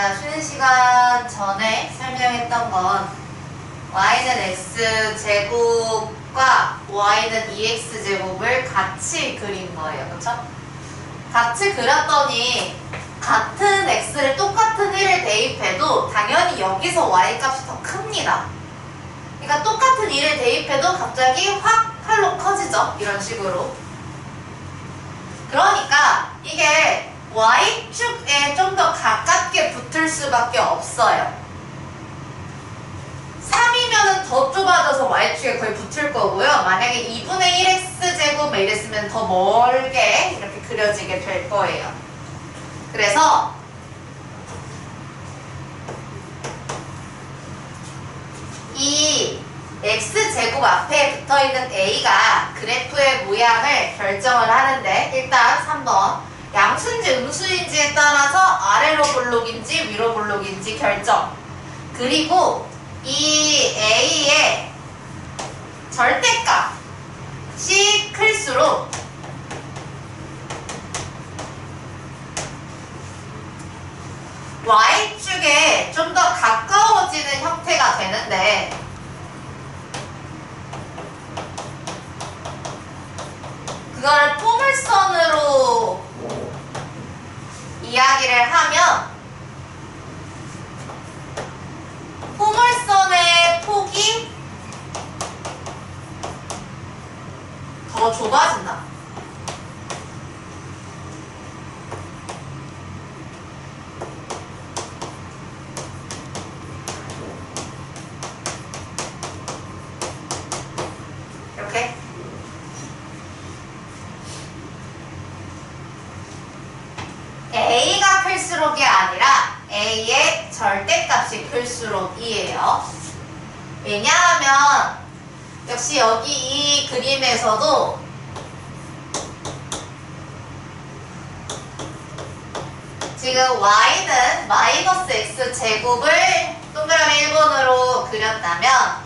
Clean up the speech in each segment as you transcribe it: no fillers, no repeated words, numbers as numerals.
우리가 쉬는 시간 전에 설명했던 건 y는 x제곱과 y는 2x제곱을 같이 그린 거예요. 그렇죠? 같이 그렸더니 같은 x를 똑같은 1을 대입해도 당연히 여기서 y값이 더 큽니다. 그러니까 똑같은 1을 대입해도 갑자기 확 8로 커지죠. 이런 식으로. 그러니까 이게 y축에 좀 더 가깝게 붙을 수밖에 없어요. 3이면은 더 좁아져서 y축에 거의 붙을 거고요. 만약에 2분의 1x제곱 이랬으면 더 멀게 이렇게 그려지게 될 거예요. 그래서 이 x제곱 앞에 붙어있는 a가 그래프의 모양을 결정을 하는데, 일단 3번 양수인지 음수인지에 따라서 아래로 볼록인지 위로 볼록인지 결정. 그리고 이 a의 절대값이 클수록 y축에 좀 더 가까워지는 형태가 되는데, 그걸 포물선으로 이야기를 하면 포물선의 폭이 더 좁아진다. 이렇게. a가 클수록이 아니라 a의 절대값이 클수록이에요. 왜냐하면 역시 여기 이 그림에서도 지금 y는 마이너스 x제곱을 동그라미 1번으로 그렸다면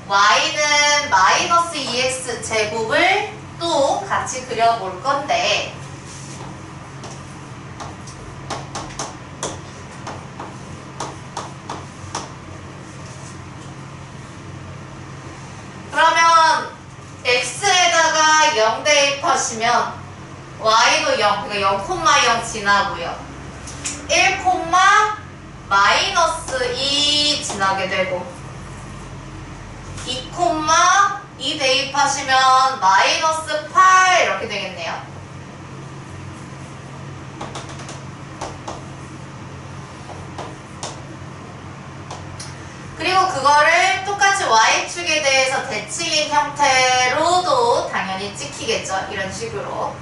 y는 마이너스 2x제곱을 또 같이 그려볼 건데, 그러면 x에다가 0 대입하시면 y도 0, 그러니까 0,0 지나고요. 1, 마이너스 2 지나게 되고, 2, 대입하시면 마이너스 8 이렇게 되겠네요. 그리고 그거를 똑같이 y축에 대해서 대칭인 형태로도 당연히 찍히겠죠. 이런 식으로.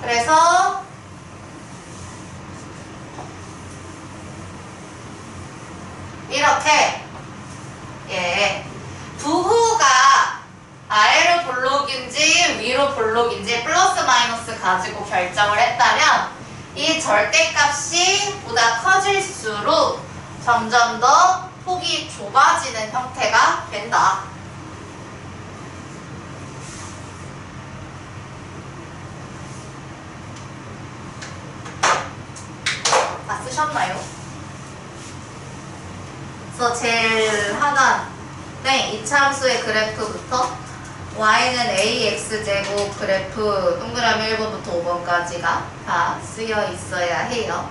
그래서 이렇게 부호가 아래로 볼록인지 위로 볼록인지 플러스 마이너스 가지고 결정을 했다면 이 절대값이 보다 커질수록 점점 더 폭이 좁아지는 형태가 된다. 다 쓰셨나요? 그래서 제일 하단에 이차함수의 그래프부터 y는 ax제곱 그래프 동그라미 1번부터 5번까지가 다 쓰여 있어야 해요.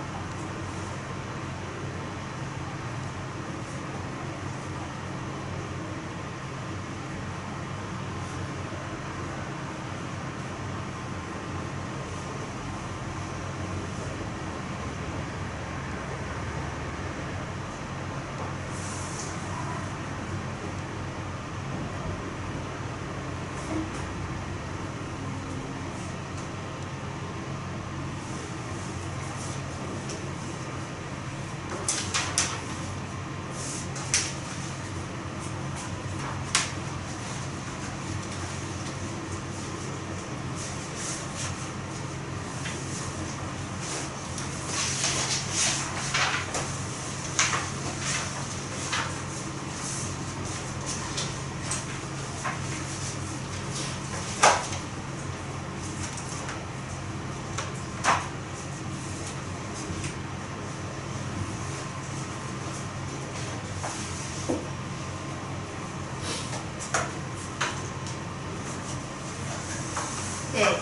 네.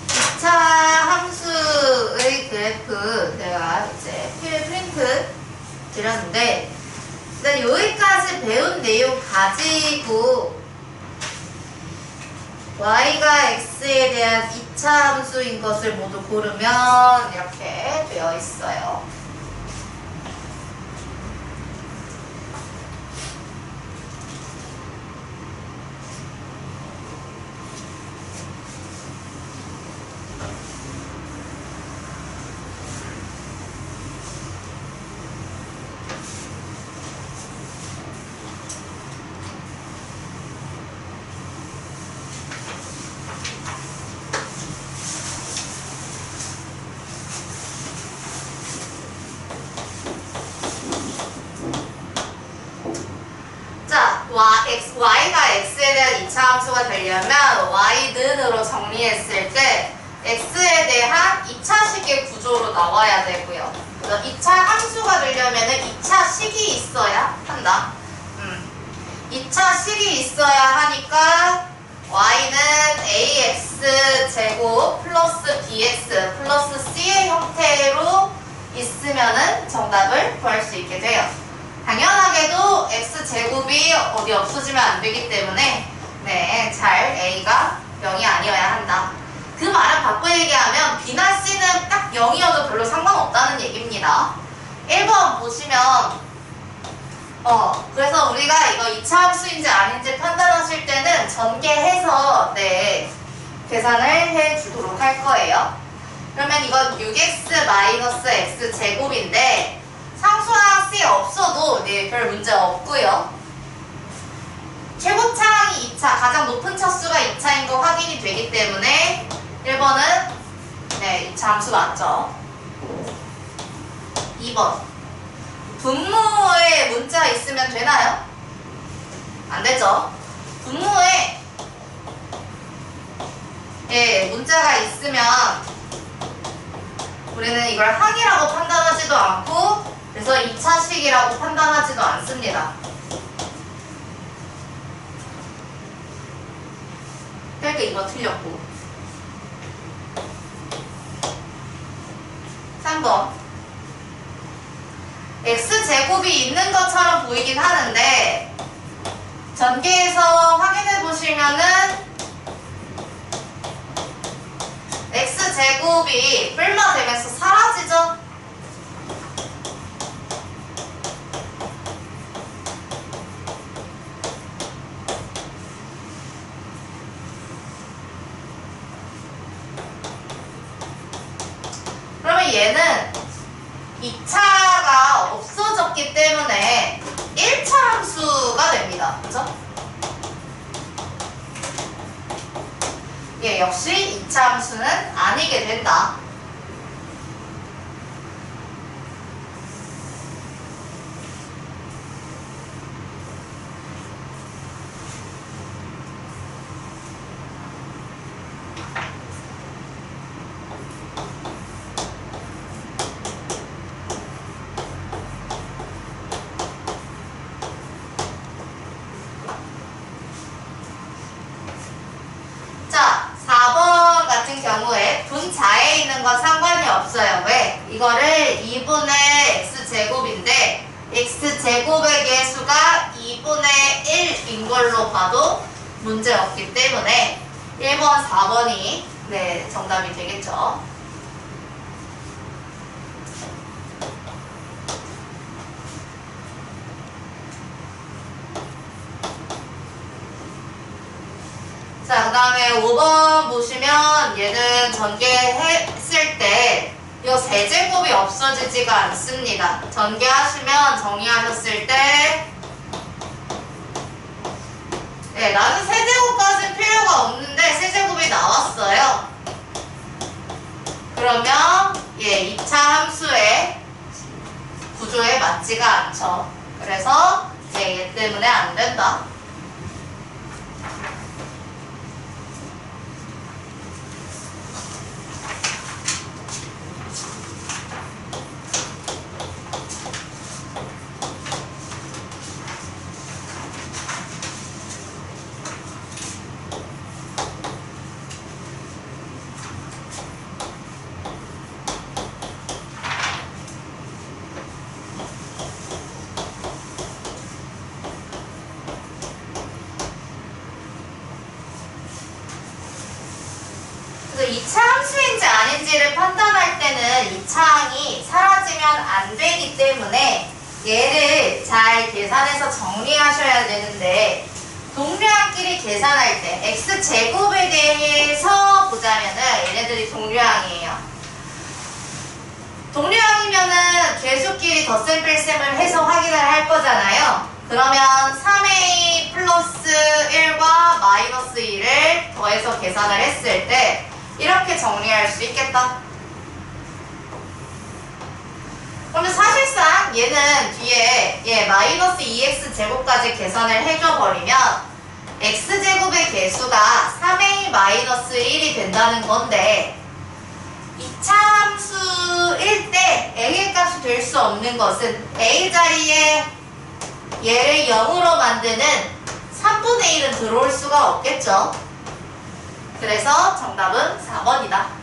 2차 함수의 그래프 내가 이제 프린트 드렸는데 일단 여기까지 배운 내용 가지고 y가 x에 대한 2차 함수인 것을 모두 고르면 이렇게 되어 있어요. y가 x에 대한 2차 함수가 되려면 y는으로 정리했을 때 x에 대한 2차식의 구조로 나와야 되고요. 그래서 2차 함수가 되려면 2차식이 있어야 한다. 2차식이 있어야 하니까 y는 ax 제곱 플러스 bx 플러스 c의 형태로 있으면은 정답을 구할 수 있게 돼요. 당연하게도 x제곱이 어디 없어지면 안 되기 때문에 네, 잘 a가 0이 아니어야 한다. 그 말은 바꿔 얘기하면 b나 c는 딱 0이어도 별로 상관없다는 얘기입니다. 1번 보시면 그래서 우리가 이거 2차 함수인지 아닌지 판단하실 때는 전개해서 네, 계산을 해주도록 할 거예요. 그러면 이건 6x x제곱인데 상수항 C 없어도 네, 별 문제 없고요. 최고차항이 2차, 가장 높은 차수가 2차인 거 확인이 되기 때문에 1번은 네, 2차 함수 맞죠. 2번 분모에 문자가 있으면 되나요? 안 되죠. 분모에 예, 문자가 있으면 우리는 이걸 항이라고 판단하지도 않고 그래서 2차식이라고 판단하지도 않습니다. 그러니까 이거 틀렸고 3번 x제곱이 있는 것처럼 보이긴 하는데 전개해서 확인해 보시면은 x제곱이 뿔마 되면서 사라지죠? 그러면 얘는 2차가 없어졌기 때문에 1차 함수가 됩니다. 그죠? 예, 역시 2차 함수는 아니게 된다. 경우에 분자에 있는 건 상관이 없어요. 왜? 이거를 2분의 x제곱인데 x제곱의 개수가 2분의 1인 걸로 봐도 문제 없기 때문에 1번, 4번이 네, 정답이 되겠죠. 자, 그 다음에 5번 보시면 얘는 전개했을 때 이 세제곱이 없어지지가 않습니다. 전개하시면 정리하셨을 때 네, 나는 세제곱까지는 필요가 없는데 세제곱이 나왔어요. 그러면 예, 2차 함수의 구조에 맞지가 않죠. 그래서 얘 때문에 안 된다. 이차 함수인지 아닌지를 판단할 때는 이차항이 사라지면 안 되기 때문에 얘를 잘 계산해서 정리하셔야 되는데, 동류항끼리 계산할 때 x제곱에 대해서 보자면은 얘네들이 동류항이에요. 동류항이면은 계수끼리 덧셈뺄셈을 해서 확인을 할 거잖아요. 그러면 3a 플러스 1과 마이너스 2를 더해서 계산을 했을 때 이렇게 정리할 수 있겠다. 그러면 사실상 얘는 뒤에 마이너스 2x 제곱까지 계산을 해줘버리면 x제곱의 개수가 3a 마이너스 1이 된다는 건데, 2차 함수일 때 a의 값이 될 수 없는 것은 a 자리에 얘를 0으로 만드는 3분의 1은 들어올 수가 없겠죠. 그래서 정답은 4번이다.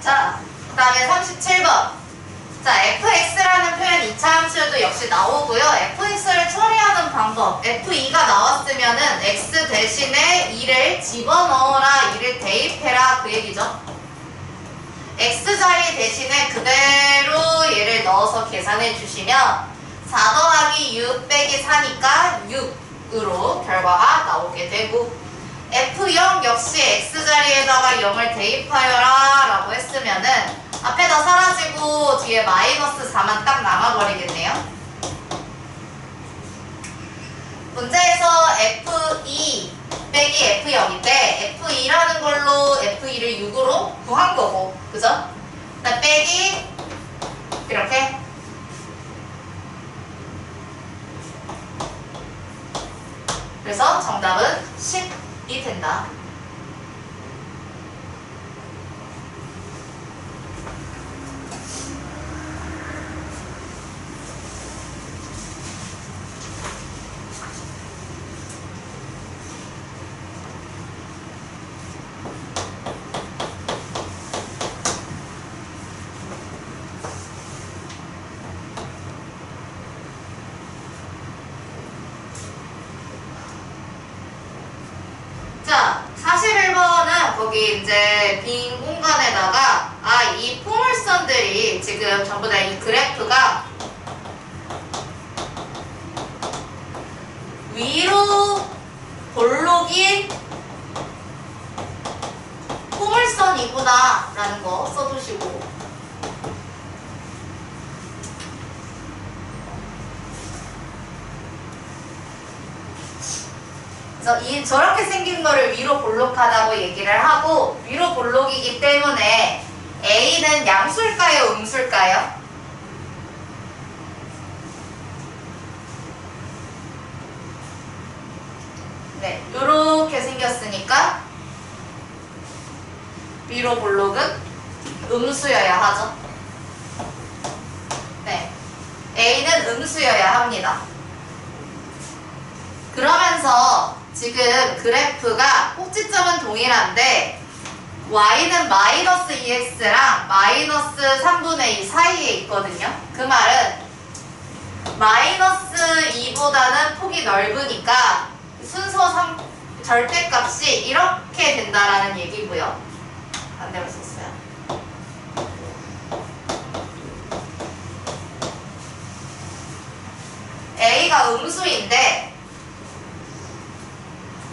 자, 그 다음에 37번. 자, fx라는 표현 2차 함수에도 역시 나오고요. fx를 처리하는 방법. f2가 나왔으면은 x 대신에 2를 집어넣어라, 2를 대입해라, 그 얘기죠. x 자리 대신에 그대로 얘를 넣어서 계산해 주시면 4 더하기 6 빼기 4니까 6으로 결과가 나오게 되고, F0 역시 X자리에다가 0을 대입하여라 라고 했으면은 앞에다 사라지고 뒤에 마이너스 4만 딱 남아버리겠네요. 문제에서 F2 빼기 F0인데 F2라는 걸로 F2를 6으로 구한 거고, 그죠? 그다음 빼기 이렇게 그래서 정답은 10이 된다. 자, 41번은 거기 이제 빈 공간에다가 이 포물선들이 지금 전부 다 이 그래프가 위로 볼록인 포물선이구나 라는 거 써두시고, 그래서 저렇게 생긴 거를 위로 볼록하다고 얘기를 하고, 위로 볼록이기 때문에 A는 양수일까요? 음수일까요? 네, 요렇게 생겼으니까 위로 볼록은 음수여야 하죠. 네, A는 음수여야 합니다. 그러면서 지금 그래프가 꼭지점은 동일한데 y는 마이너스 2x랑 마이너스 3분의 2 사이에 있거든요. 그 말은 마이너스 2보다는 폭이 넓으니까 순서 절대값이 이렇게 된다라는 얘기고요. 반대로 썼어요. A가 음수인데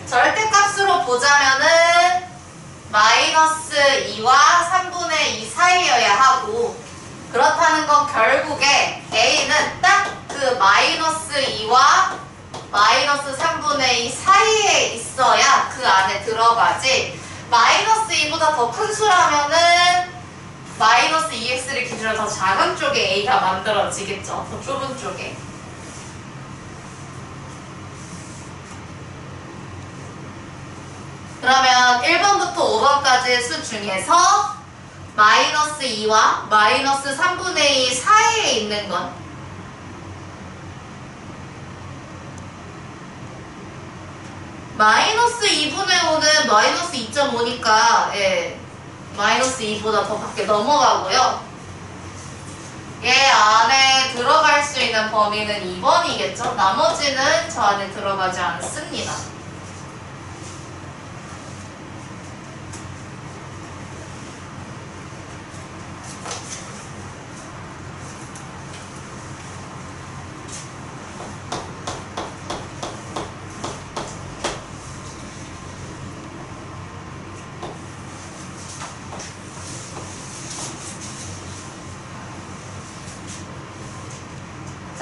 절대값으로 보자면은 마이너스 2와 3분의 2 사이여야 하고, 그렇다는 건 결국에 A는 딱 그 마이너스 2와 마이너스 3분의 2 사이에 있어야 그 안에 들어가지, 마이너스 2보다 더 큰 수라면은 마이너스 2x를 기준으로 더 작은 쪽에 A가 만들어지겠죠. 더 좁은 쪽에. 그러면 1번부터 5번까지의 수 중에서 마이너스 2와 마이너스 3분의 2 사이에 있는 건 마이너스 2분의 5는 마이너스 2.5니까 예, 마이너스 2보다 더 밖에 넘어가고요. 얘 안에 들어갈 수 있는 범위는 2번이겠죠? 나머지는 저 안에 들어가지 않습니다.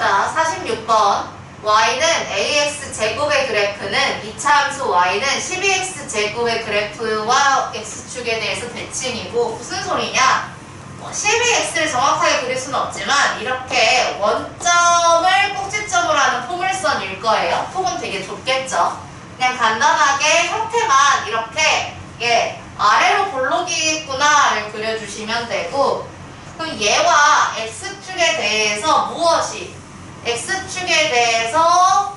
자, 46번. y는 ax제곱의 그래프는 이차함수 y는 12x제곱의 그래프와 x축에 대해서 대칭이고 무슨 소리냐? 12x를 정확하게 그릴 수는 없지만 이렇게 원점을 꼭지점으로 하는 포물선일 거예요. 폭은 되게 좁겠죠? 그냥 간단하게 형태만 이렇게 아래로 볼록이겠구나를 그려주시면 되고 그럼 얘와 x축에 대해서 무엇이 x축에 대해서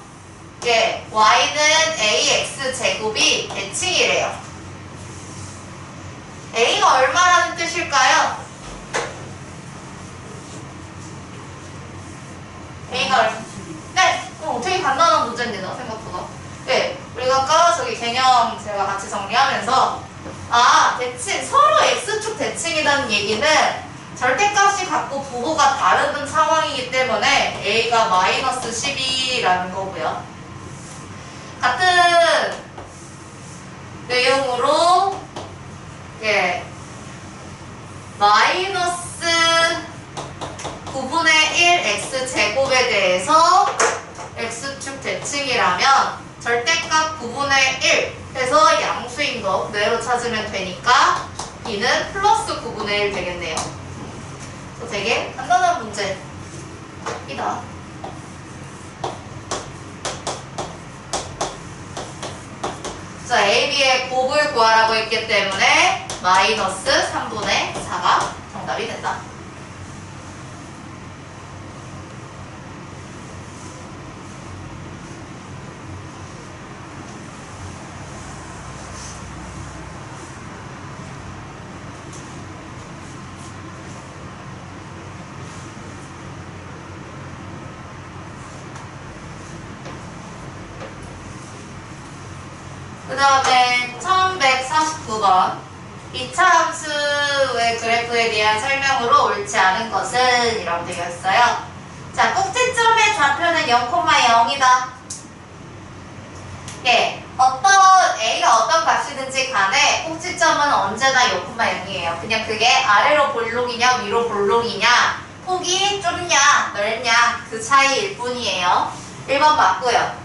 y는 ax제곱이 대칭이래요. a가 얼마라는 뜻일까요? a가 얼마? 네! 되게 간단한 문제입니다. 생각보다. 네, 우리가 아까 저기 개념 제가 같이 정리하면서 대칭, 서로 x축 대칭이라는 얘기는 절대값이 갖고 부호가 다른 상황이기 때문에 a가 마이너스 12라는 거고요. 같은 내용으로 마이너스 9분의 1 x제곱에 대해서 x축 대칭이라면 절대값 9분의 1 해서 양수인 거 그대로 찾으면 되니까 b는 플러스 9분의 1 되겠네요. 되게 간단한 문제이다. 자, A, B의 곱을 구하라고 했기 때문에 마이너스 3분의 4가 정답이 된다. 그 다음에 1149번 이차함수의 그래프에 대한 설명으로 옳지 않은 것은 이라고 되어 있어요. 자, 꼭지점의 좌표는 0,0이다. 어떤 A가 어떤 값이든지 간에 꼭지점은 언제나 0,0이에요. 그냥 그게 아래로 볼록이냐 위로 볼록이냐 폭이 좁냐 넓냐 그 차이일 뿐이에요. 1번 맞고요.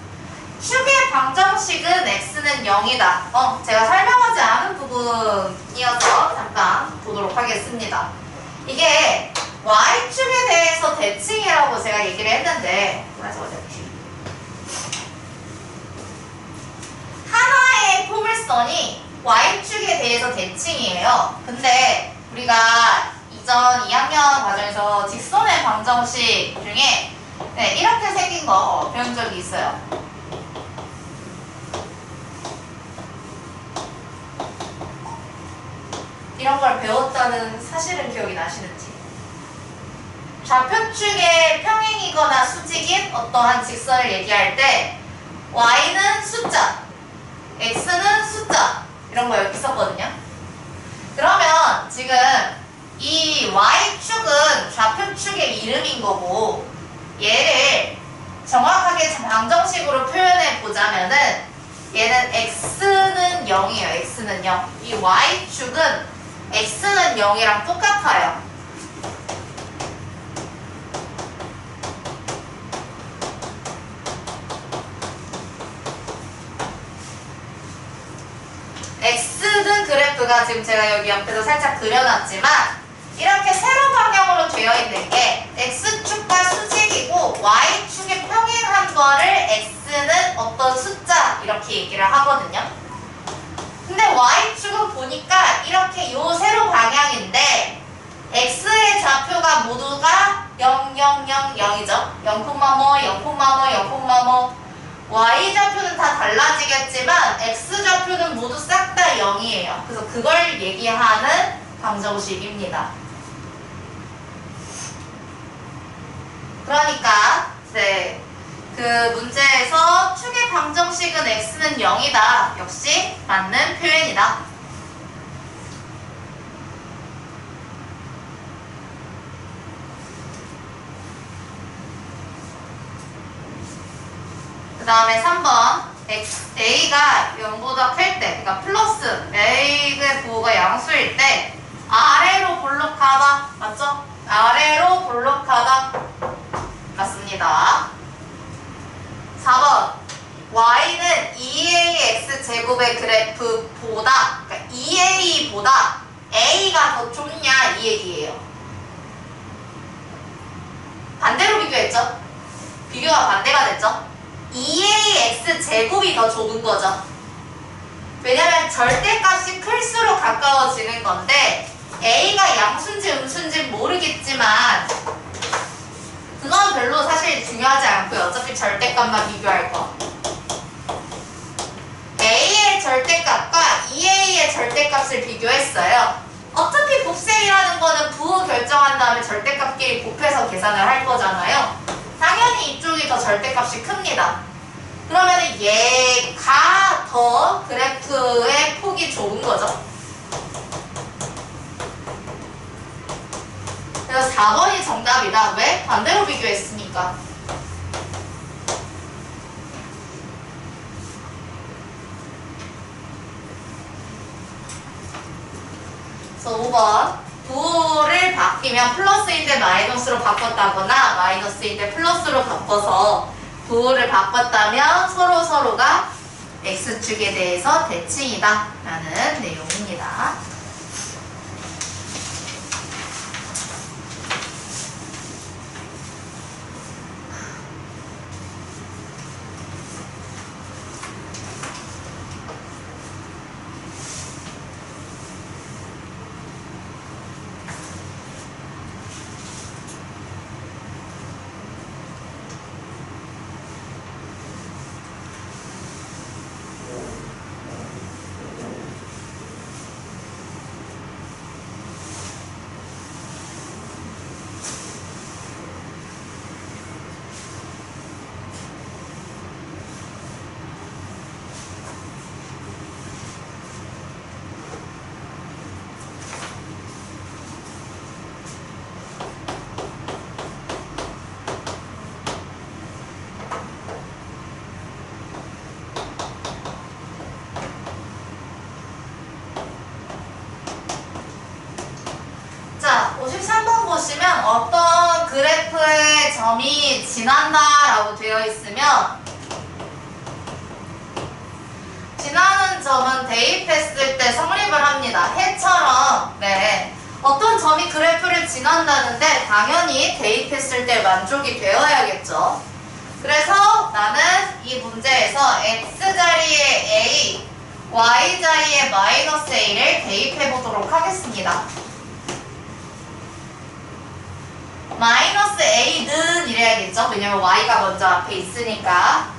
축의 방정식은 x는 0이다. 제가 설명하지 않은 부분이어서 잠깐 보도록 하겠습니다. 이게 y축에 대해서 대칭이라고 제가 얘기를 했는데 하나의 포물선이 y축에 대해서 대칭이에요. 근데 우리가 이전 2학년 과정에서 직선의 방정식 중에 이렇게 생긴 거 배운 적이 있어요. 이런 걸 배웠다는 사실은 기억이 나시는지. 좌표축의 평행이거나 수직인 어떠한 직선을 얘기할 때 y는 숫자, x는 숫자 이런 거 여기 있었거든요. 그러면 지금 이 y축은 좌표축의 이름인 거고 얘를 정확하게 방정식으로 표현해 보자면은 얘는 x는 0이에요. x는 0. 이 y축은 x는 0이랑 똑같아요. x등 그래프가 지금 제가 여기 옆에서 살짝 그려놨지만 이렇게 세로 방향으로 되어 있는 게 x축과 수직이고 y축에 평행한 거를 x는 어떤 숫자 이렇게 얘기를 하거든요. 근데 근데 y축은 보니까 이렇게 요 세로 방향인데 x의 좌표가 모두가 0, 0, 0, 0이죠. 0,뭐, 0,뭐, 0,뭐. y 좌표는 다 달라지겠지만 x 좌표는 모두 싹 다 0이에요. 그래서 그걸 얘기하는 방정식입니다. 그러니까 네, 그 문제에서 축의 방정식은 x는 0이다. 역시 맞는 표현이다. 그 다음에 3번 a가 0보다 클 때, 그러니까 플러스 a의 부호가 양수일 때 아래로 볼록하다. 맞죠? 아래로 볼록하다. 맞습니다. 4번 y는 2ax 제곱의 그래프보다, 그러니까 2a보다 a가 더 좁냐 이 얘기예요. 반대로 비교했죠? 비교가 반대가 됐죠? 2ax 제곱이 더 좁은 거죠. 왜냐면 절대값이 클수록 가까워지는 건데 a가 양수인지 음수인지 모르겠지만 그건 별로 사실 중요하지 않고요. 어차피 절대값만 비교할 거. a의 절대값과 2a의 절대값을 비교했어요. 어차피 곱셈이라는 거는 부호 결정한 다음에 절대값끼리 곱해서 계산을 할 거잖아요. 당연히 이쪽이 더 절대값이 큽니다. 그러면 얘가 더 그래프의 폭이 좁은 거죠. 그래서 4번이 정답이다. 왜? 반대로 비교했으니까. 그래서 5번 부호를 바뀌면 플러스인데 마이너스로 바꿨다거나 마이너스인데 플러스로 바꿔서 부호를 바꿨다면 서로가 x축에 대해서 대칭이다 라는 내용입니다. 자, 53번 보시면 어떤 그래프의 점이 지난다 라고 되어 있으면 지나는 점은 대입했을 때 성립을 합니다. 해처럼 네, 어떤 점이 그래프를 지난다는데 당연히 대입했을 때 만족이 되어야겠죠. 그래서 나는 이 문제에서 x자리에 a, y자리에 마이너스 a를 대입해 보도록 하겠습니다. 마이너스 a는 이래야겠죠? 왜냐면 y가 먼저 앞에 있으니까.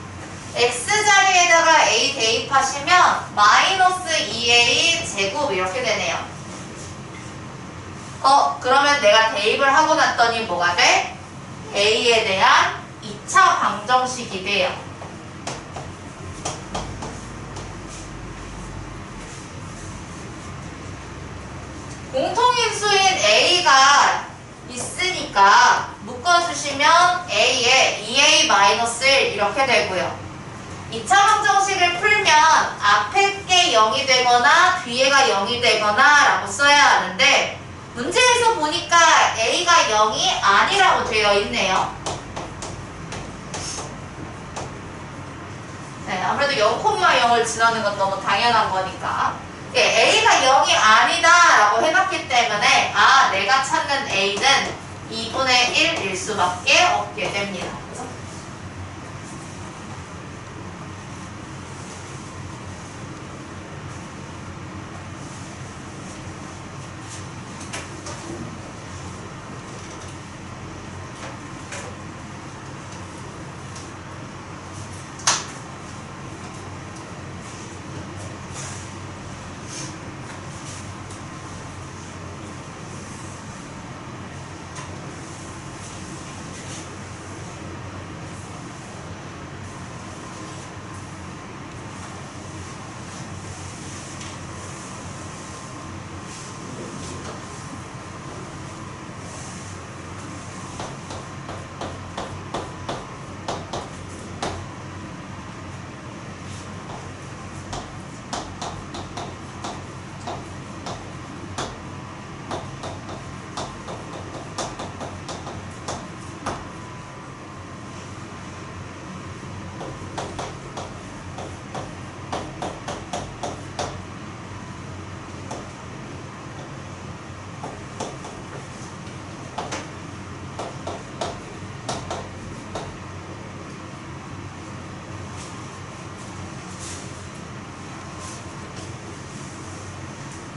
x자리에다가 a 대입하시면 마이너스 2a 제곱 이렇게 되네요. 그러면 내가 대입을 하고 났더니 뭐가 돼? a에 대한 2차 방정식이 돼요. 공통인수인 a가 있으니까 묶어주시면 a에 2a-1 이렇게 되고요. 2차 방정식을 풀면 앞에 게 0이 되거나 뒤에가 0이 되거나 라고 써야 하는데 문제에서 보니까 a가 0이 아니라고 되어 있네요. 네, 아무래도 0,0을 지나는 건 너무 당연한 거니까. a가 0이 아니다 라고 해놨기 때문에 내가 찾는 a는 2분의 1일 수밖에 없게 됩니다. 그래서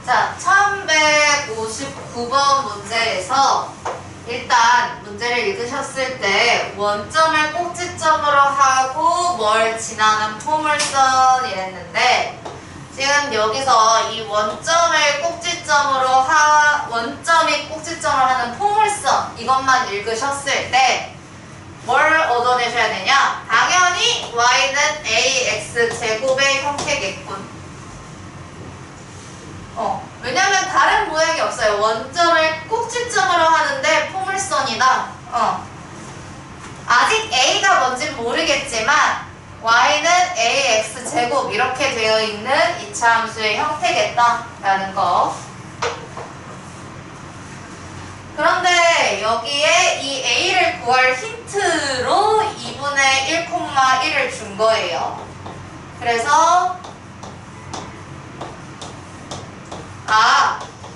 자, 1159번 문제에서 일단 문제를 읽으셨을 때 원점을 꼭지점으로 하고 뭘 지나는 포물선 이랬는데 지금 여기서 이 원점을 꼭지점으로 원점이 꼭지점을 하는 포물선 이것만 읽으셨을 때 뭘 얻어내셔야 되냐? 당연히 y는 ax 제곱의 형태겠군. 왜냐면 다른 모양이 없어요. 원점을 꼭지점으로 하는데 포물선이다. 아직 a가 뭔진 모르겠지만 y는 ax 제곱 이렇게 되어 있는 이차 함수의 형태겠다라는 거. 그런데 여기에 이 a를 구할 힌트로 2분의 1,1을 준 거예요. 그래서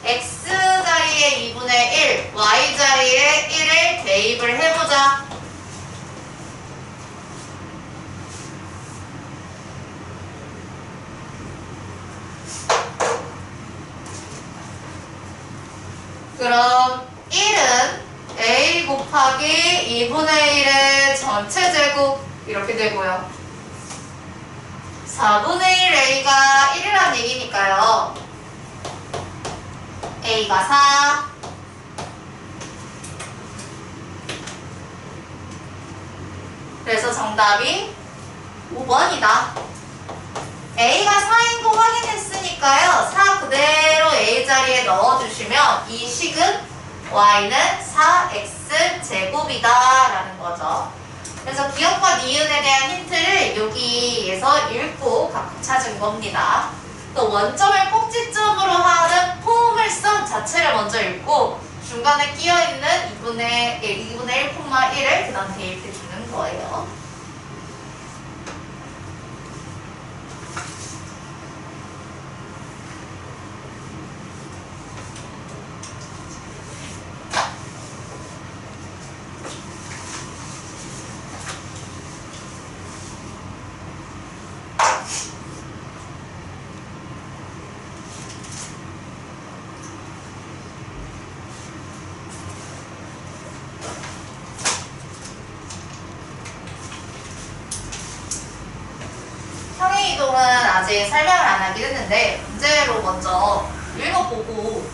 x 자리에 2분의 1, y 자리에 1을 대입을 해보자. 그럼 1은 a 곱하기 2분의 1의 전체 제곱 이렇게 되고요. 4분의 1 a가 1이란 얘기니까요. a가 4, 그래서 정답이 5번이다. a가 4인 거 확인했으니까요. 4 그대로 a 자리에 넣어주시면 이 식은 y는 4x 제곱이다 라는 거죠. 그래서 기억과 니은에 대한 힌트를 여기에서 읽고 각각 찾은 겁니다. 또 원점을 꼭지점으로 하는 포물선 자체를 먼저 읽고 중간에 끼어있는 2분의 1,1을 그 다음 대입해 주는 거예요. 평행이동은 아직 설명을 안 하긴 했는데 문제로 먼저 읽어보고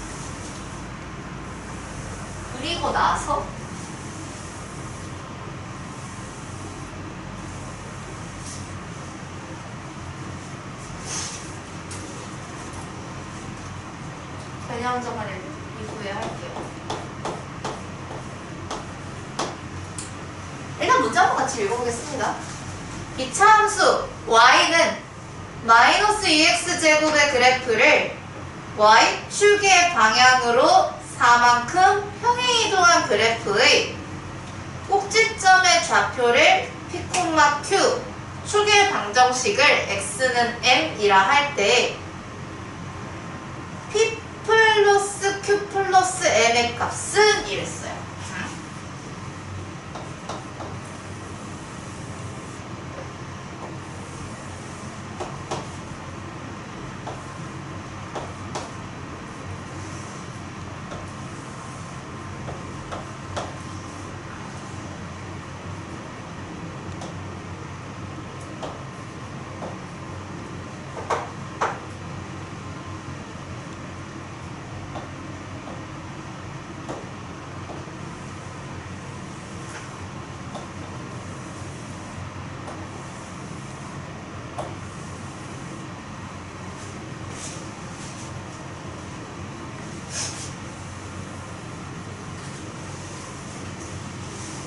그리고 나서 개념정을 이후에 할게요. 일단 문제 한번 같이 읽어보겠습니다. 이차 함수 y는 마이너스 2x제곱의 그래프를 y축의 방향으로 4만큼 평행이동한 그래프의 꼭지점의 좌표를 p, q 축의 방정식을 x는 m이라 할 때 p 플러스 q 플러스 m의 값은 이랬어요.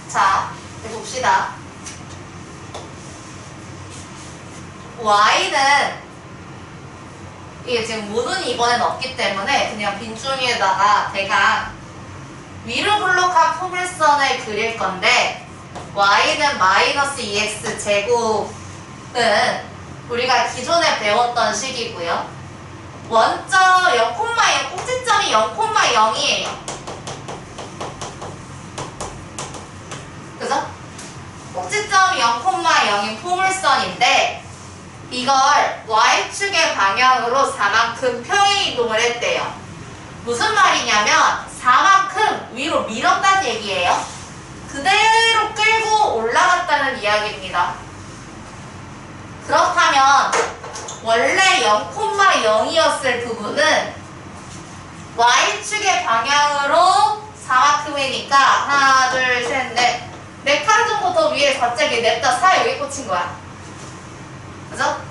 자, 이제 봅시다. y는 이게 지금 모눈이 이번엔 없기 때문에 그냥 빈종이에다가 대강 위로 블록한 포물선을 그릴 건데 y는 마이너스 2x 제곱 우리가 기존에 배웠던 식이고요. 원점 0,0, 꼭지점이 0,0이에요. 그죠? 꼭지점이 0,0인 포물선인데 이걸 Y축의 방향으로 4만큼 평행 이동을 했대요. 무슨 말이냐면 4만큼 위로 밀었다는 얘기예요. 그대로 끌고 올라갔다는 이야기입니다. 그렇다면 원래 0,0이었을 부분은 Y축의 방향으로 4만큼이니까 하나, 둘, 셋, 넷 4칸 정도 더 위에 갑자기 냅다 4 여기 꽂힌 거야. 그죠?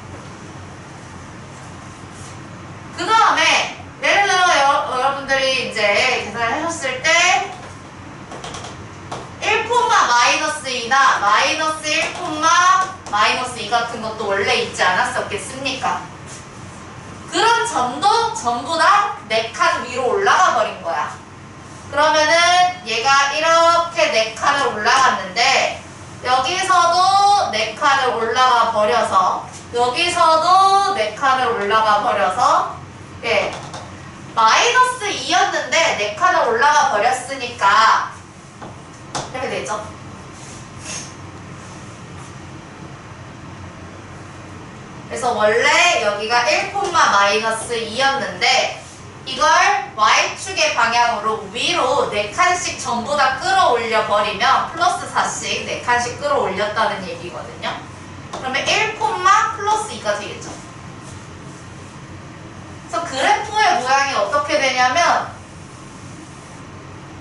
그 다음에 예를 들어 여러분들이 이제 계산을 하셨을 때 1, 마이너스 2나 마이너스 1, 마이너스 2 같은 것도 원래 있지 않았었겠습니까? 그런 점도 전부 다 4칸 위로 올라가 버린 거야. 그러면은 얘가 이렇게 4칸을 올라갔는데 여기서도 4칸을 올라가 버려서 여기서도 4칸을 올라가 버려서 예, 마이너스 2였는데 4칸을 올라가 버렸으니까 이렇게 되죠. 그래서 원래 여기가 1, 마이너스 2였는데 이걸 Y축의 방향으로 위로 4칸씩 전부 다 끌어올려 버리면 플러스 4씩 4칸씩 끌어올렸다는 얘기거든요. 그러면 1, 플러스 2가 되겠죠. 그래서 그래프의 모양이 어떻게 되냐면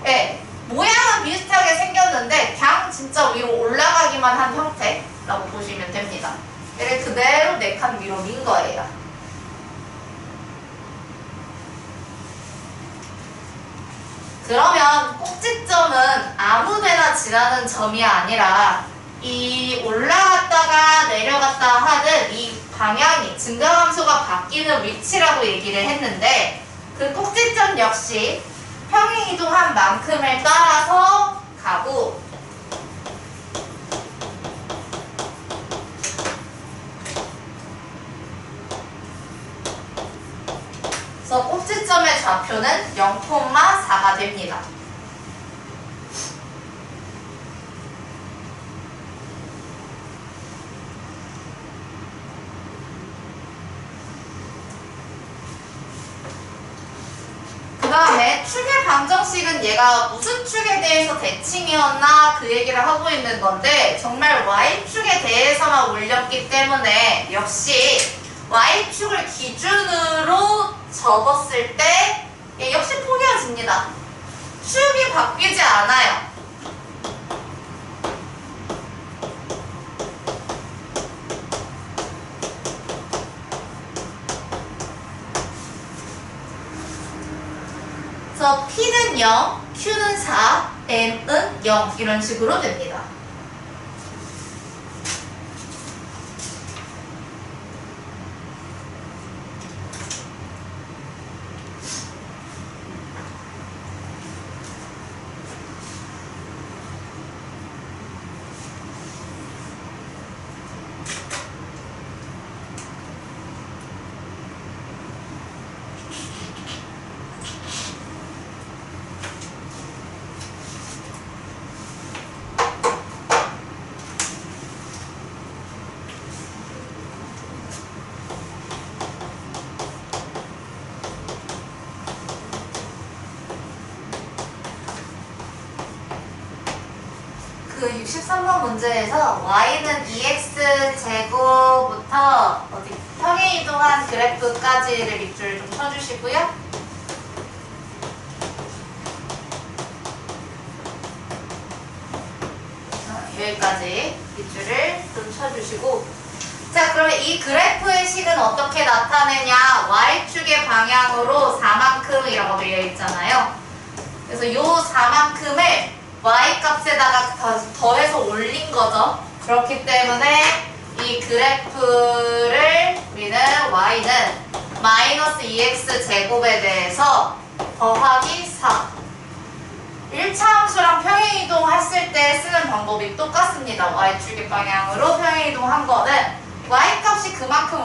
예, 모양은 비슷하게 생겼는데 그냥 진짜 위로 올라가기만 한 형태라고 보시면 됩니다. 얘를 그대로 4칸 위로 민 거예요. 그러면 꼭지점은 아무데나 지나는 점이 아니라 이 올라갔다가 내려갔다 하는 이 방향이 증가함수가 바뀌는 위치라고 얘기를 했는데 그 꼭지점 역시 평행이동한 만큼을 따라서 가고 그래서 꼭지점의 좌표는 0,4가 됩니다. 그 다음에 축의 방정식은 얘가 무슨 축에 대해서 대칭이었나 그 얘기를 하고 있는 건데 정말 Y축에 대해서만 올렸기 때문에 역시 Y축을 기준으로 접었을 때 역시 포개어집니다. 축이 바뀌지 않아요. 그래서 P는 0, Q는 4, M은 0 이런 식으로 됩니다. 그 63번 문제에서 y는 2x제곱부터 어디 평행이동한 그래프까지를 밑줄 좀 쳐주시고요. 여기까지 밑줄을 좀 쳐주시고 자 그러면 이 그래프의 식은 어떻게 나타내냐 y축의 방향으로 4만큼이라고 되어 있잖아요. 그래서 이 4만큼을 y값에다가 더해서 올린 거죠. 그렇기 때문에 이 그래프를 우리는 y는 마이너스 2x제곱에 대해서 더하기 4 1차 함수랑 평행이동 했을 때 쓰는 방법이 똑같습니다. y축의 방향으로 평행이동 한 거는 y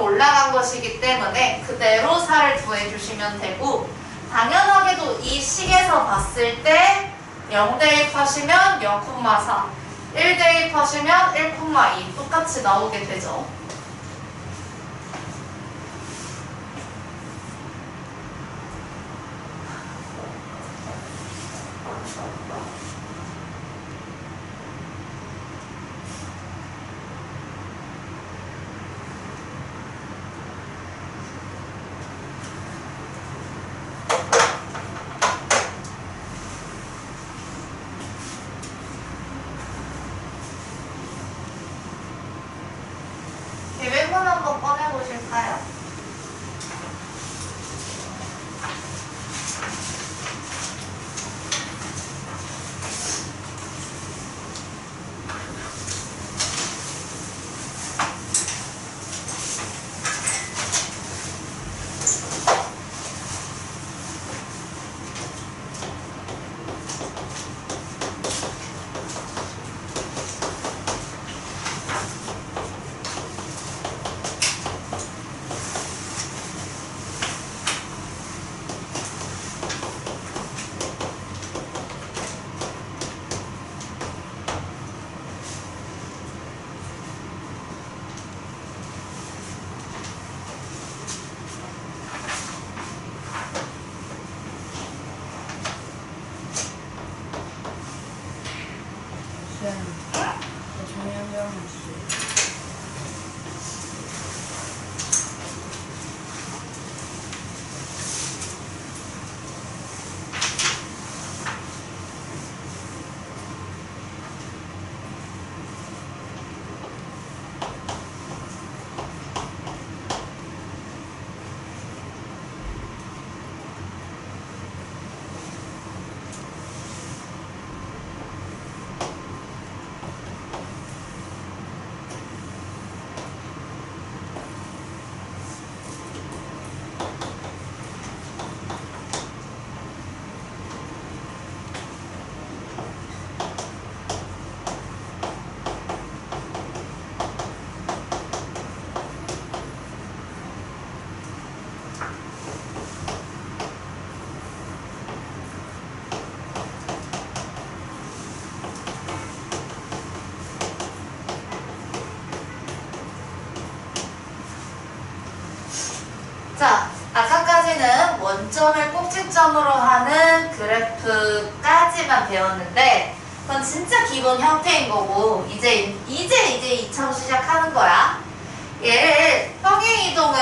0.5점 올라간 것이기 때문에 그대로 4를 구해주시면 되고, 당연하게도 이 식에서 봤을 때 0 대입하시면 0,4, 1 대입하시면 1,2 똑같이 나오게 되죠. 계획문 한번 꺼내보실까요? 자, 아까까지는 원점을 꼭지점으로 하는 그래프까지만 배웠는데, 그건 진짜 기본 형태인 거고, 이제 이차로 시작하는 거야. 얘를 평행이동을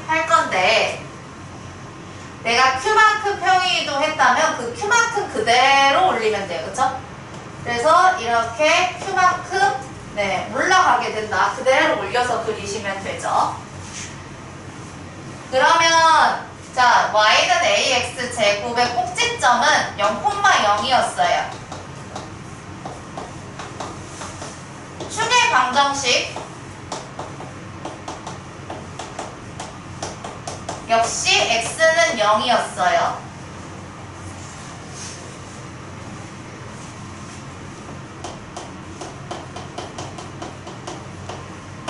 할 건데, 내가 Q만큼 평행이동했다면 그 Q만큼 그대로 올리면 돼요. 그쵸? 그래서 이렇게 Q만큼 올라가게 된다. 그대로 올려서 그리시면 되죠. 그러면 자, y는 ax 제곱의 꼭지점은 0,0이었어요. 충의 방정식 역시 x는 0이었어요.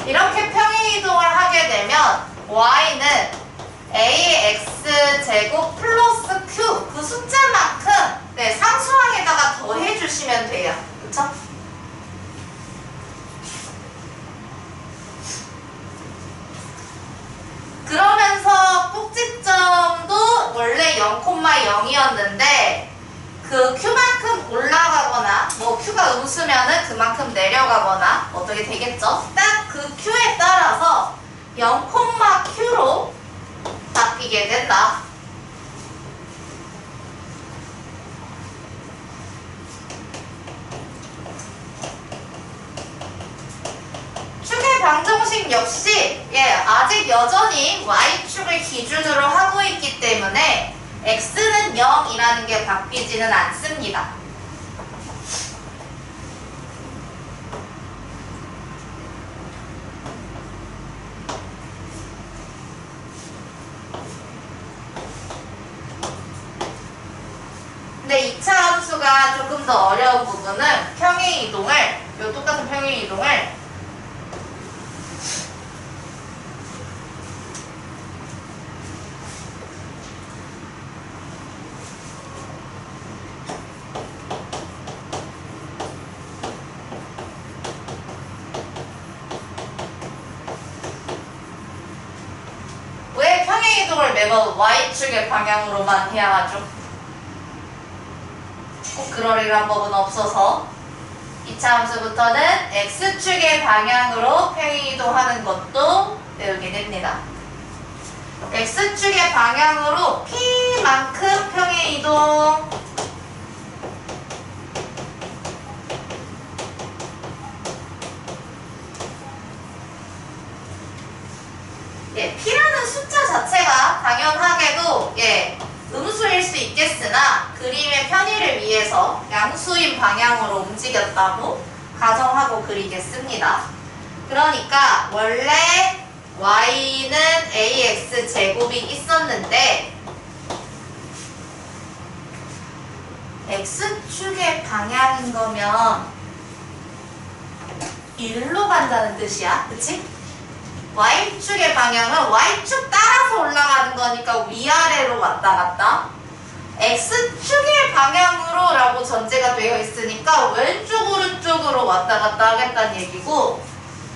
이렇게 평행이동을 하게 되면 y는 ax 제곱 플러스 q 그 숫자만큼 상수항에다가 더해주시면 돼요. 그쵸? 그러면서 꼭지점도 원래 0,0이었는데 그 q만큼 올라가거나 뭐 q가 음수면은 그만큼 내려가거나 어떻게 되겠죠? 딱 그 q에 따라서 0,q로 바뀌게 된다. 축의 방정식 역시 아직 여전히 y축을 기준으로 하고 있기 때문에 x는 0이라는 게 바뀌지는 않습니다. 근데 2차 함수가 조금 더 어려운 부분은 똑같은 평행이동을 매번 y축의 방향으로만 해야 하죠. 꼭 그러리란 법은 없어서 2차 함수부터는 x축의 방향으로 평행이동하는 것도 배우게 됩니다. x축의 방향으로 p만큼 평행이동. 예, p라는 숫자 자체가 당연하게도 음수일 수 있겠으나 그림의 편의를 위해서 양수인 방향으로 움직였다고 가정하고 그리겠습니다. 그러니까 원래 y는 ax 제곱이 있었는데 x축의 방향인 거면 일로 간다는 뜻이야. 그치? y축의 방향은 y축 따라서 올라가는 거니까 위아래로 왔다 갔다. x축의 방향으로 라고 전제가 되어 있으니까 왼쪽 오른쪽으로 왔다 갔다 하겠다는 얘기고,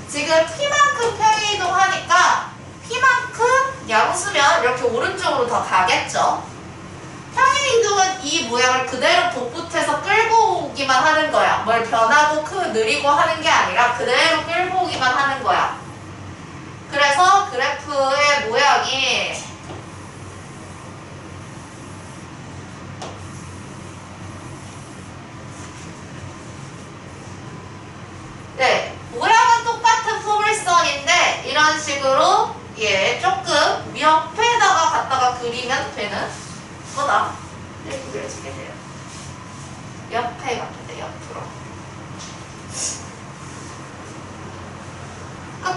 지금 p만큼 평행이동 하니까 p만큼 양수면 이렇게 오른쪽으로 더 가겠죠. 평행이동은 이 모양을 그대로 복붙해서 끌고 오기만 하는 거야. 뭘 변하고 느리고 하는 게 아니라 그대로 끌고 오기만 하는 거야. 그래서 그래프의 모양이 모양은 똑같은 포물선인데 이런 식으로 조금 옆에다가 갖다가 그리면 되는 거다. 이렇게 그려지게 돼요. 옆에 갖게 돼, 옆으로.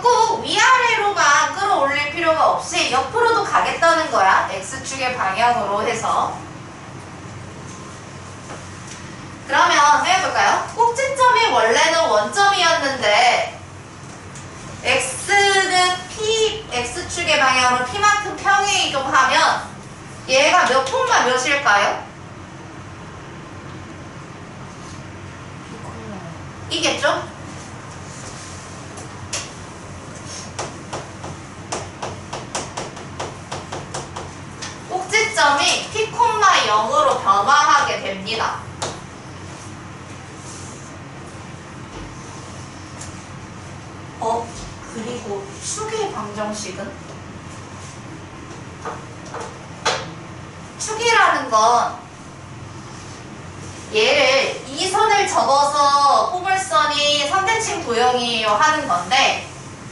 꼭 위아래로만 끌어올릴 필요가 없이 옆으로도 가겠다는 거야. x축의 방향으로 해서. 그러면 해볼까요? 꼭지점이 원래는 원점이었는데 x는 x축의 방향으로 p만큼 평행이동하면 얘가 몇 콤마 몇일까요? 이겠죠? 꼭지점이 p,0으로 변화하게 됩니다. 그리고 축의 방정식은? 축이라는 건 얘를 이 선을 접어서 포물선이 3대칭 도형이에요 하는 건데,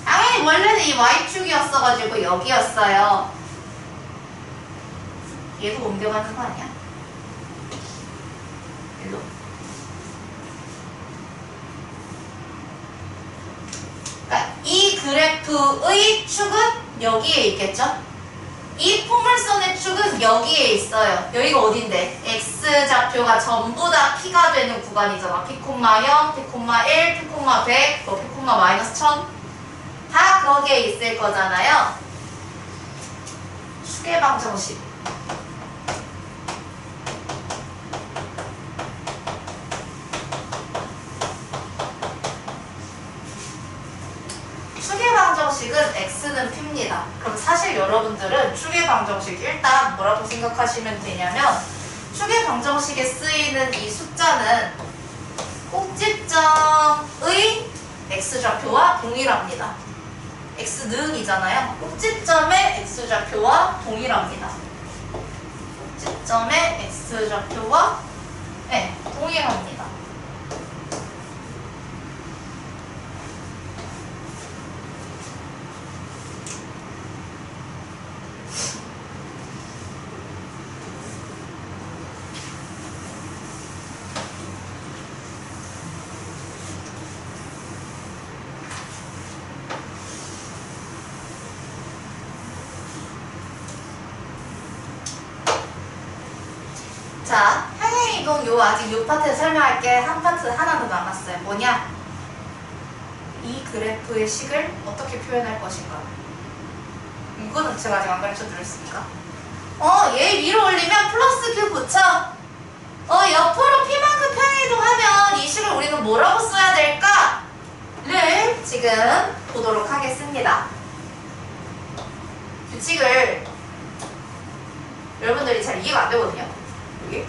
당연히 원래는 이 y축이었어가지고 여기였어요. 얘도 옮겨가는 거 아니야? 일로. 그러니까 이 그래프의 축은 여기에 있겠죠? 이 포물선의 축은 여기에 있어요. 여기가 어딘데? x좌표가 전부 다 p가 되는 구간이잖아. p,0, p,1, p,100, p,-1000 다 거기에 있을 거잖아요. 축의 방정식. 축의 방정식은 x는 p입니다. 그럼 사실 여러분들은 축의 방정식 일단 뭐라고 생각하시면 되냐면, 축의 방정식에 쓰이는 이 숫자는 꼭지점의 x좌표와 동일합니다. x는이잖아요. 꼭지점의 x좌표와 동일합니다. 꼭지점의 x좌표와 동일합니다. 자, 평행이동 아직 요 파트 설명할게. 한 파트 하나 더 남았어요. 뭐냐? 이 그래프의 식을 어떻게 표현할 것인가. 이거는 제가 아직 안 가르쳐 드렸으니까. 얘 위로 올리면 플러스 q 붙여. 옆으로 p만큼 평행이동하면 이 식을 우리는 뭐라고 써야 될까?를 지금 보도록 하겠습니다. 규칙을 여러분들이 잘 이해가 안 되거든요. 여기.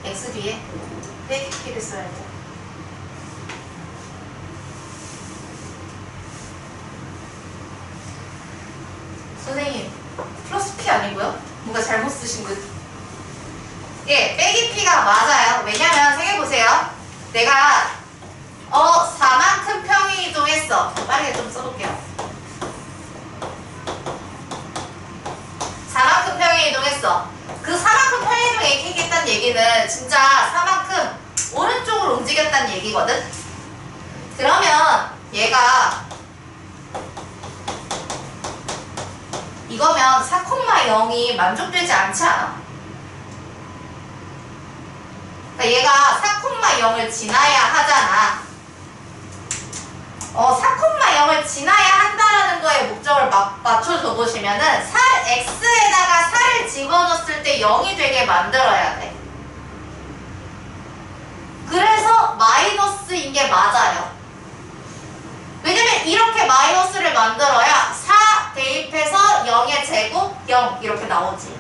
x 뒤에 빼기 p를 써야 돼. 선생님, 플러스 p 아니고요? 뭔가 잘못 쓰신 분. 예, 빼기 p가 맞아요. 왜냐면 생각해보세요. 내가 4만큼 평행 이동했어. 빠르게 좀 써볼게요. 4만큼 평행 이동했어. 그 4만큼 평행 이동 얘기했다는 얘기는 진짜 4만큼 오른쪽으로 움직였다는 얘기거든. 그러면 얘가 이거면 4,0이 만족되지 않지 않아? 그러니까 얘가 4,0을 지나야 하잖아. 4,0을 지나야 한다라는 거에 목적을 맞춰줘 보시면은 x에다가 4를 집어넣었을 때 0이 되게 만들어야 돼. 그래서 마이너스인 게 맞아요. 왜냐면 이렇게 마이너스를 만들어야 4 대입해서 0의 제곱 0 이렇게 나오지.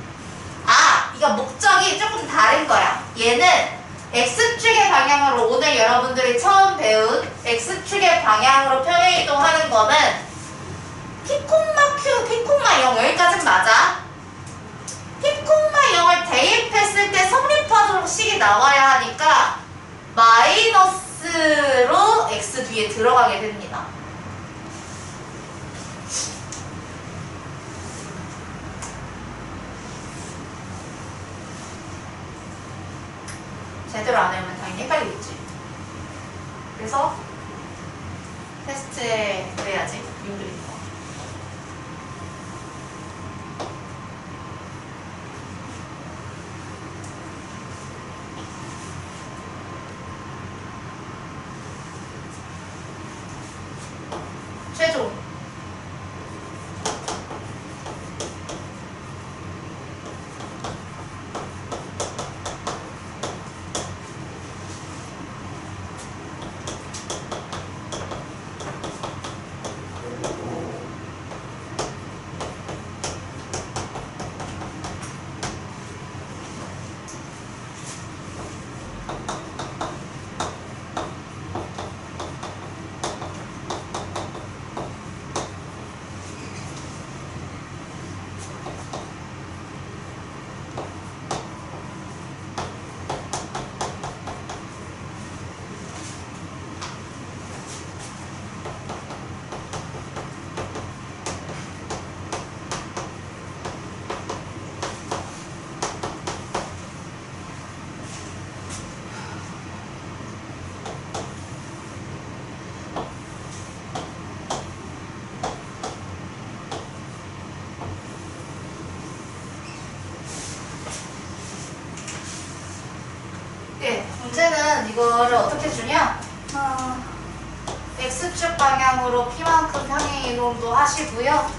아, 이거 목적이 조금 다른 거야. 얘는 X축의 방향으로 오늘 여러분들이 처음 배운 X축의 방향으로 평행 이동하는 거는 P, Q, P, 0 여기까지는 맞아. P, 0을 대입했을 때 성립하도록식이 나와야 하니까 마이너스로 X 뒤에 들어가게 됩니다. 제대로 안 해오면 당연히 헷갈리겠지. 그래서 테스트에 그래야지 윤그리는 거. 최종 문제는 이거를 어떻게 주냐? X축 방향으로 P만큼 평행 이동도 하시고요.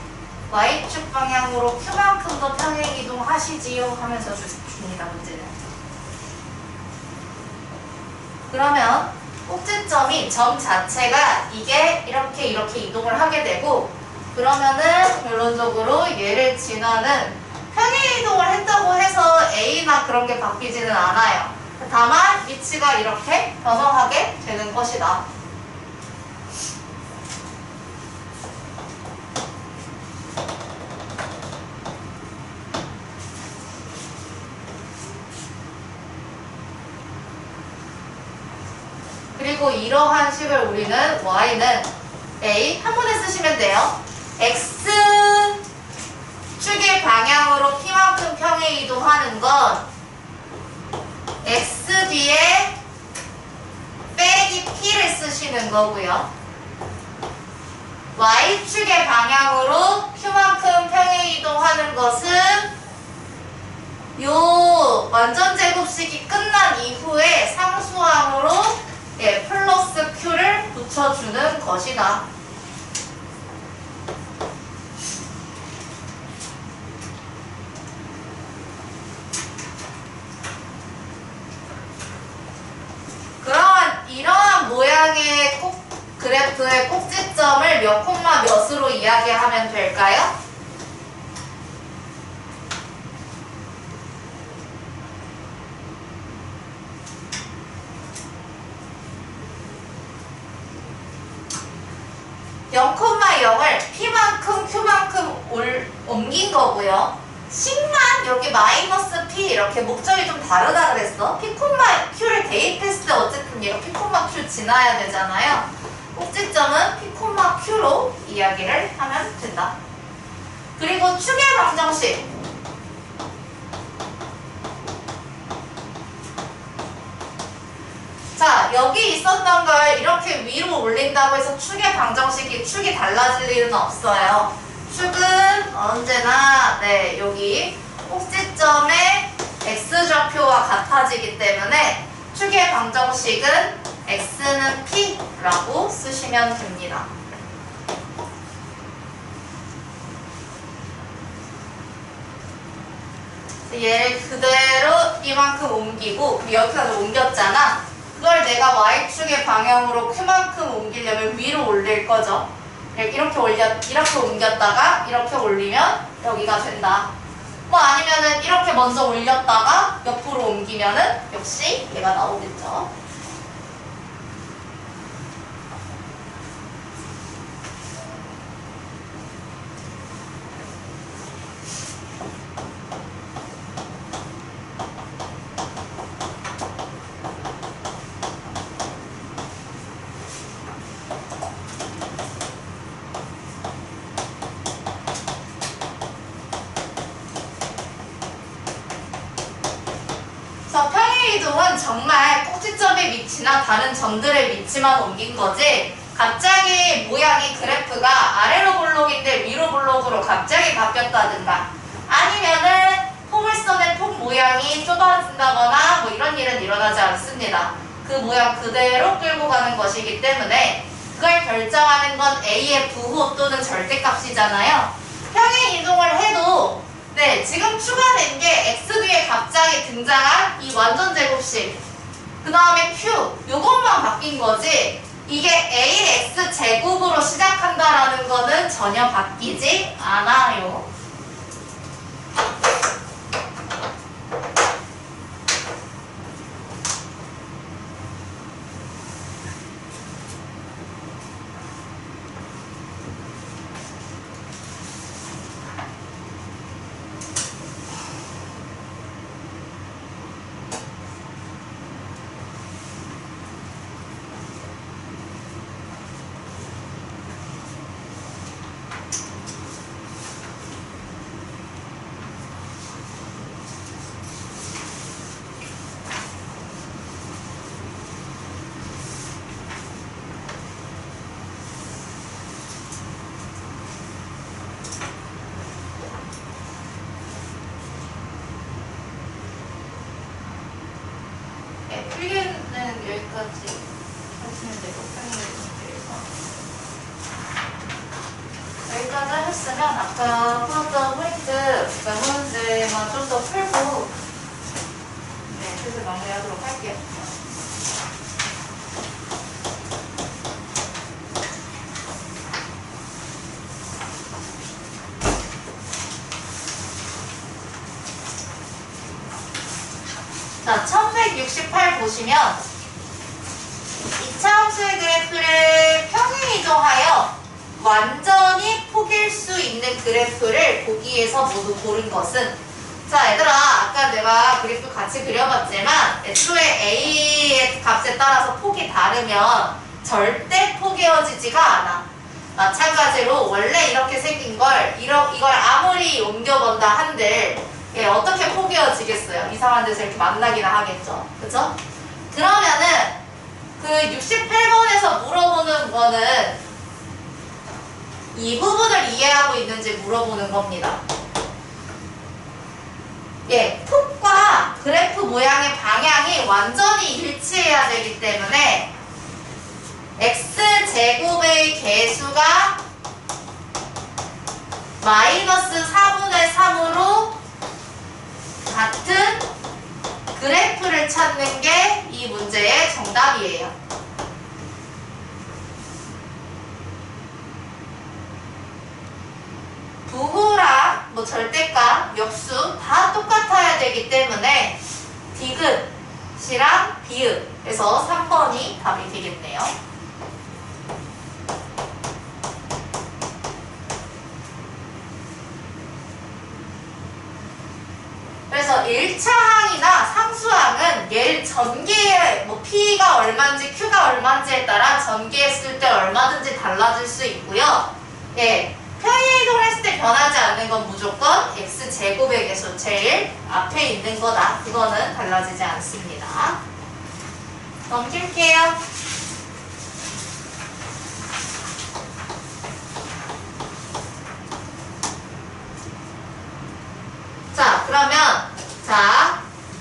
Y축 방향으로 Q만큼도 평행 이동 하시지요 하면서 줍니다. 문제는. 그러면 꼭지점이 점 자체가 이게 이렇게 이동을 하게 되고, 그러면은 결론적으로 얘를 지나는 평행 이동을 했다고 해서 A나 그런 게 바뀌지는 않아요. 다만 위치가 이렇게 변형하게 되는 것이다. 그리고 이러한 식을 우리는 y는 a 한 번에 쓰시면 돼요. x축의 방향으로 p만큼 평행 이동하는 건 x 뒤에 빼기 p를 쓰시는 거고요. y축의 방향으로 q만큼 평행 이동하는 것은 요 완전 제곱식이 끝난 이후에 상수항으로 플러스 q를 붙여주는 것이다. 그래프의 꼭지점을 몇 콤마 몇으로 이야기하면 될까요? (0, 0을 P만큼 Q만큼 옮긴 거고요. 식만 여기 마이너스 P 이렇게 목적이 좀 다르다 그랬어. P, Q를 대입했을 때 어쨌든 얘가 P, Q 지나야 되잖아요. 꼭지점은 P, Q로 이야기를 하면 된다. 그리고 축의 방정식. 자, 여기 있었던 걸 이렇게 위로 올린다고 해서 축의 축이 달라질 일은 없어요. 축은 언제나 여기 꼭지점의 x좌표와 같아지기 때문에 축의 방정식은 x는 p라고 쓰시면 됩니다. 얘를 그대로 이만큼 옮기고 여기까지 옮겼잖아. 그걸 내가 y축의 방향으로 q만큼 옮기려면 위로 올릴 거죠. 이렇게 옮겼다가 이렇게 올리면 여기가 된다. 뭐 아니면은 이렇게 먼저 올렸다가 옆으로 옮기면은 역시 얘가 나오겠죠. 이동은 정말 꼭지점의 위치나 다른 점들의 위치만 옮긴 거지 갑자기 모양이 그래프가 아래로 볼록인데 위로 볼록으로 갑자기 바뀌었다든가 아니면은 포물선의 폭 모양이 좁아진다거나 뭐 이런 일은 일어나지 않습니다. 그 모양 그대로 끌고 가는 것이기 때문에 그걸 결정하는 건 A의 부호 또는 절대값이잖아요. 평행 이동을 해도 지금 추가된 게 x 뒤에 갑자기 등장한 이 완전 제곱식 그 다음에 q 요것만 바뀐 거지 이게 ax 제곱으로 시작한다라는 거는 전혀 바뀌지 않아요. 필기는 여기까지 하시면 되고 여기까지 하셨으면 아까 풀었던 포인트 문제만 좀 더 풀고 슬슬 마무리하도록 할게요. 자, 1168 보시면 2차 함수의 그래프를 평행 이동하여 완전히 포기할 수 있는 그래프를 보기에서 모두 고른 것은 자, 얘들아 아까 내가 그래프 같이 그려봤지만 애초에 A의 값에 따라서 폭이 다르면 절대 포개어지지가 않아. 마찬가지로 원래 이렇게 생긴 걸 이걸 아무리 옮겨본다 한들 어떻게 포개어지겠어요? 이상한 데서 이렇게 만나기나 하겠죠. 그죠? 그러면은 그 68번에서 물어보는 거는 이 부분을 이해하고 있는지 물어보는 겁니다. 폭과 그래프 모양의 방향이 완전히 일치해야 되기 때문에 x제곱의 개수가 마이너스 4분의 3으로 같은 그래프를 찾는 게 이 문제의 정답이에요. 뭐 절대값, 역수 다 똑같아야 되기 때문에 디귿이랑 비읍에서 3번이 답이 되겠네요. 그래서 1차 항이나 상수항은 얘를 전개에 뭐 P가 얼마인지 Q가 얼마인지에 따라 전개했을 때 얼마든지 달라질 수 있고요. 예, 평행 이동을 했을 때 변하지 않는 건 무조건 X제곱의 개수 제일 앞에 있는 거다. 그거는 달라지지 않습니다. 넘길게요. 자, 그러면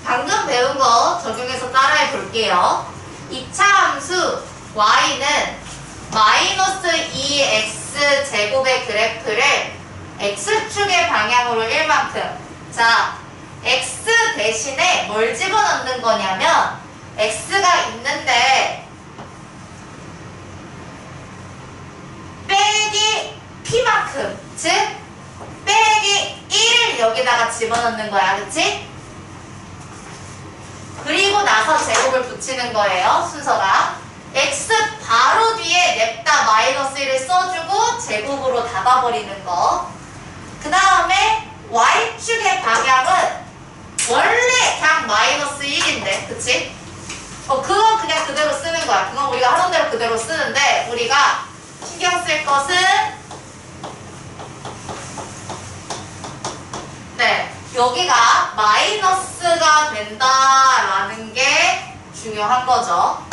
방금 배운 거 적용해서 따라해 볼게요. 2차 함수 y는 마이너스 2x 제곱의 그래프를 x축의 방향으로 1만큼. 자, x 대신에 뭘 집어넣는 거냐면 x가 있는데 빼기 p만큼, 즉 빼기 1을 여기다가 집어넣는 거야. 그치? 그리고 나서 제곱을 붙이는 거예요. 순서가. x 바로 뒤에 냅다 마이너스 1을 써주고 제곱으로 닫아버리는 거. 그 다음에 y축의 방향은 원래 그냥 마이너스 1인데, 그치? 그거 그냥 그대로 쓰는 거야. 그건 우리가 하던 대로 그대로 쓰는데, 우리가 신경 쓸 것은 네, 여기가 마이너스가 된다라는 게 중요한 거죠.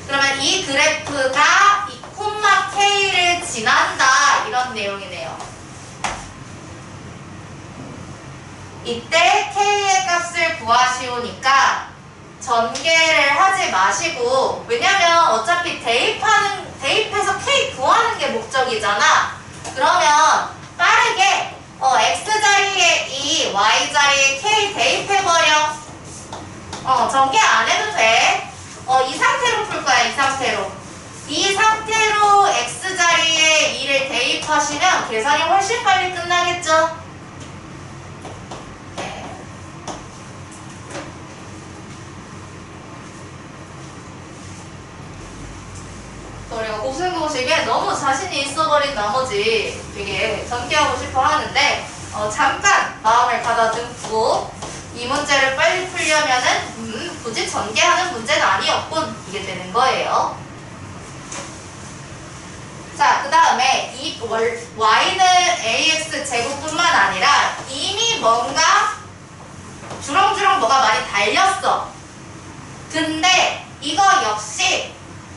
그러면 이 그래프가 이 콤마 K를 지난다 이런 내용이네요. 이때 K의 값을 구하시오니까 전개를 하지 마시고, 왜냐면 어차피 대입해서 K 구하는 게 목적이잖아. 그러면 빠르게 X자리에 2, Y자리에 K 대입해버려. 전개 안 해도 돼. 이 상태로 풀 거야, 이 상태로. 이 상태로 X자리에 2를 대입하시면 계산이 훨씬 빨리 끝나겠죠? 네. 우리가 고생고식에 너무 자신이 있어버린 나머지 되게 전개하고 싶어 하는데, 잠깐 마음을 가다듬고 이 문제를 빨리 풀려면은 굳이 전개하는 문제는 아니었군, 이게 되는 거예요. 자, 그 다음에 이 y는 ax 제곱뿐만 아니라 이미 뭔가 주렁주렁 뭐가 많이 달렸어. 근데 이거 역시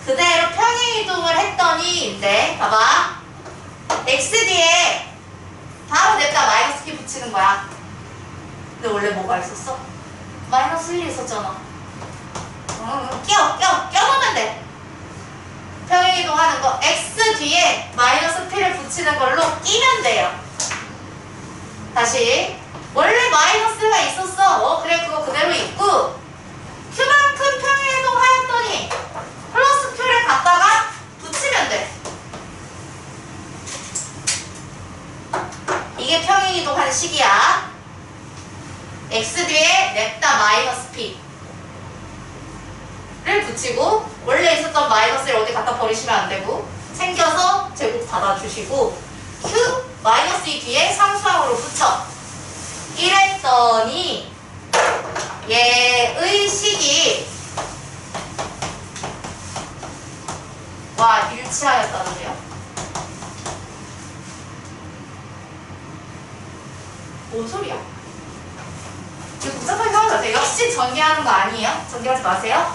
그대로 평행이동을 했더니인데, 봐봐, x 뒤에 바로 냅다 마이너스 키 붙이는 거야. 근데 원래 뭐가 있었어? 마이너스 1이 있었잖아. 껴놓으면 돼. 평행이동 하는 거 x 뒤에 마이너스 p를 붙이는 걸로 끼면 돼요. 다시, 원래 마이너스가 있었어. 그래, 그거 그대로 있고, q만큼 평행이동 하였더니 플러스 q를 갖다가 붙이면 돼. 이게 평행이동하는 식이야. x 뒤에 냅다 마이너스 p를 붙이고, 원래 있었던 마이너스를 어디 갖다 버리시면 안 되고, 챙겨서 제곱 닫아주시고, q 마이너스 2 뒤에 상수항으로 붙여. 이랬더니 얘의 식이 일치하였다는데요? 뭔 소리야? 이거 복잡하게 생각하지 마세요. 역시 전개하는 거 아니에요? 전개하지 마세요.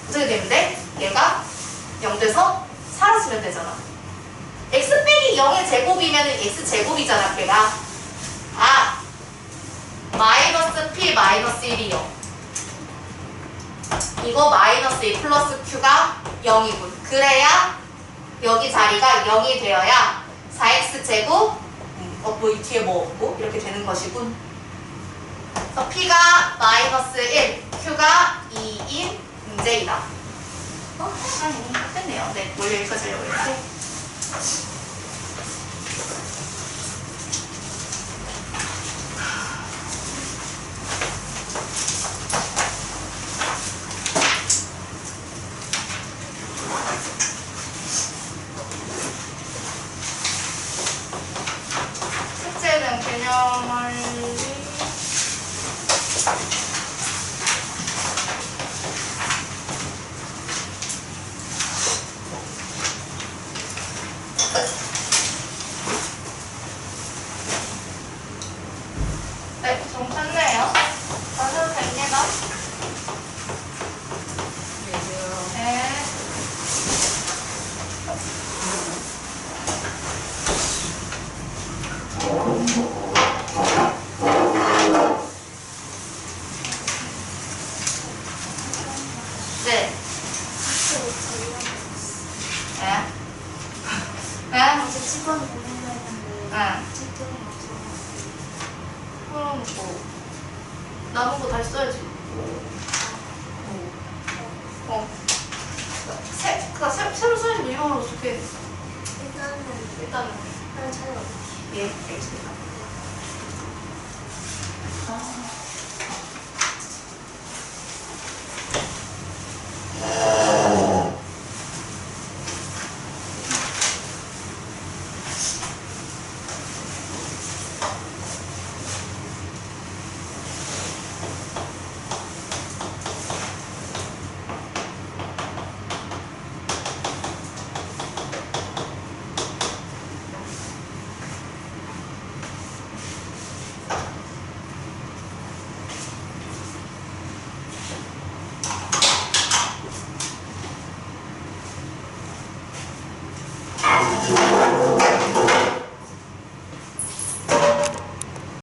어떻게 되는데? 얘가 0 돼서 사라지면 되잖아. x 빼기 0의 제곱이면 x 제곱이잖아, 걔가. 마이너스 p 마이너스 1이 0. 이거 마이너스 2 플러스 q가 0이군. 그래야 여기 자리가 0이 되어야 4x 제곱 뭐 이 뒤에 뭐 없고 이렇게 되는 것이군. 그래서 p가 마이너스 1, q가 2인 문제이다. 됐네요. 네, 원래 여기까지 하려고 했는데. 멀리 네, 좀 컸네요. 가셔도 됩니다. 네. 네. 네. 네? 어제 직원 보내려 했는데 네. 직원이 없어가지고 그럼 뭐 남은 거 다시 써야지. 새로 써야지 민영으로 좋게. 일단은 하나 찾아볼게. 예, 알겠습니다. 아.